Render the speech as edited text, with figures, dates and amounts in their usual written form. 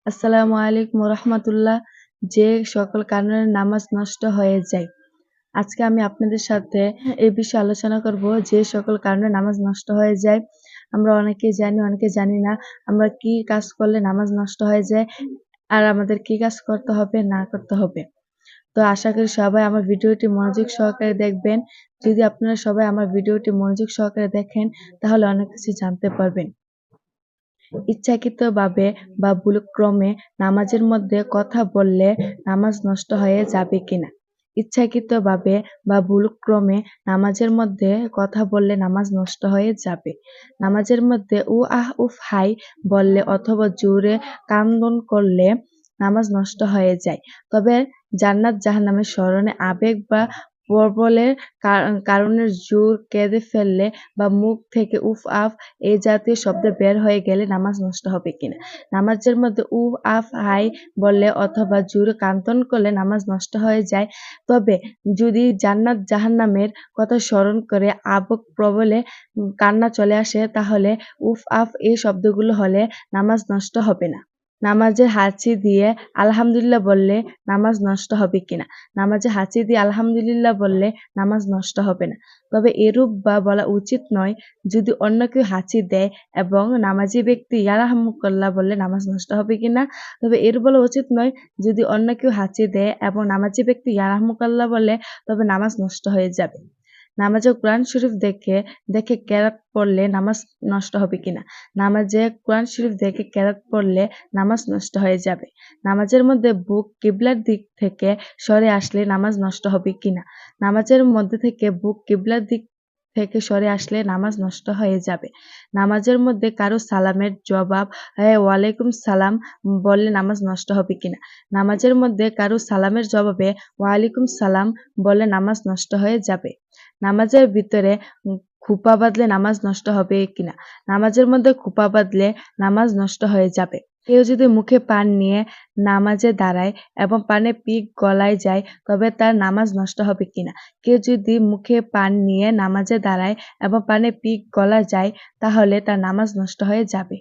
আসসালামু আলাইকুম রাহমাতুল্লাহ। যে সকল কারণে নামাজ নষ্ট হয়ে যায়। আজকে আমি আপনাদের সাথে এই বিষয়ে আলোচনা করব যে সকল কারণে নামাজ নষ্ট হয়ে যায়। আমরা অনেকেই জানি, অনেকে জানি না। আমরা কি কাজ করলে নামাজ নষ্ট হয়ে যায় আর আমাদের কি কাজ করতে হবে, না করতে হবে। তো আশা করি সবাই আমার ভিডিওটি মনোযোগ সহকারে দেখবেন। যদি আপনারা সবাই আমার ভিডিওটি মনোযোগ সহকারে দেখেন তাহলে অনেক কিছু জানতে পারবেন। ইচ্ছাকৃতভাবে বা ভুলক্রমে নামাজের মধ্যে কথা বললে নামাজ নষ্ট হয়ে যাবে কিনা? ইচ্ছাকৃতভাবে বা ভুলক্রমে নামাজের মধ্যে কথা বললে নামাজ নষ্ট হয়ে যাবে। নামাজের মধ্যে আহ, উফ, হাই বললে অথবা জোরে কান্দন করলে নামাজ নষ্ট হয়ে যায়। তবে জান্নাত জাহান্নামের স্মরণে আবেগ বা প্রবলের কারণে জোর কেঁদে ফেললে বা মুখ থেকে উফ, আফ এই জাতীয় শব্দ বের হয়ে গেলে নামাজ নষ্ট হবে কিনা? নামাজের মধ্যে উফ, আফ, হাই বললে অথবা জোরে কান্দন করলে নামাজ নষ্ট হয়ে যায়। তবে যদি জান্নাত জাহান্নামের কথা স্মরণ করে আবেগ প্রবলে কান্না চলে আসে তাহলে উফ, আফ এই শব্দগুলো হলে নামাজ নষ্ট হবে না। নামাজে হাঁচি দিয়ে আলহামদুলিল্লাহ বললে নামাজ নষ্ট হবে কিনা? নামাজে হাঁচি দিয়ে আলহামদুলিল্লাহ বললে নামাজ নষ্ট হবে না। তবে এরূপ বা বলা উচিত নয়। যদি অন্য কেউ হাঁচি দেয় এবং নামাজি ব্যক্তি ইয়ারহামুকাল্লাহ বললে নামাজ নষ্ট হবে কিনা? তবে এরূপ বলা উচিত নয়। যদি অন্য কেউ হাঁচি দেয় এবং নামাজি ব্যক্তি ইয়ারহামুকাল্লাহ বলে তবে নামাজ নষ্ট হয়ে যাবে। নামাজে কোরআন শরীফ দেখে কেরাত পড়লে নামাজ নষ্ট হবে কিনা? নামাজে কোরআন শরীফ দেখে কেরাত পড়লে নামাজ নষ্ট হয়ে যাবে। নামাজের মধ্যে বুক কিবলার দিক থেকে সরে আসলে নামাজ নষ্ট হবে কিনা? নামাজের মধ্যে থেকে বুক কিবলার দিক থেকে সরে আসলে নামাজ নষ্ট হয়ে যাবে। নামাজের মধ্যে কারো সালামের জবাব ওয়ালাইকুম সালাম বললে নামাজ নষ্ট হবে কিনা? নামাজের মধ্যে কারো সালামের জবাবে ওয়ালাইকুম সালাম বললে নামাজ নষ্ট হয়ে যাবে। নামাজের ভিতরে খোঁপা বাঁধলে নামাজ নষ্ট হবে কিনা? নামাজের মধ্যে খোঁপা বাঁধলে নামাজ নষ্ট হয়ে যাবে। কেউ যদি মুখে পান নিয়ে নামাজে দাঁড়ায় এবং পানের পিক গলায় যায় তবে তার নামাজ নষ্ট হবে কিনা? কেউ যদি মুখে পান নিয়ে নামাজে দাঁড়ায় এবং পানের পিক গলায় যায় তাহলে তার নামাজ নষ্ট হয়ে যাবে।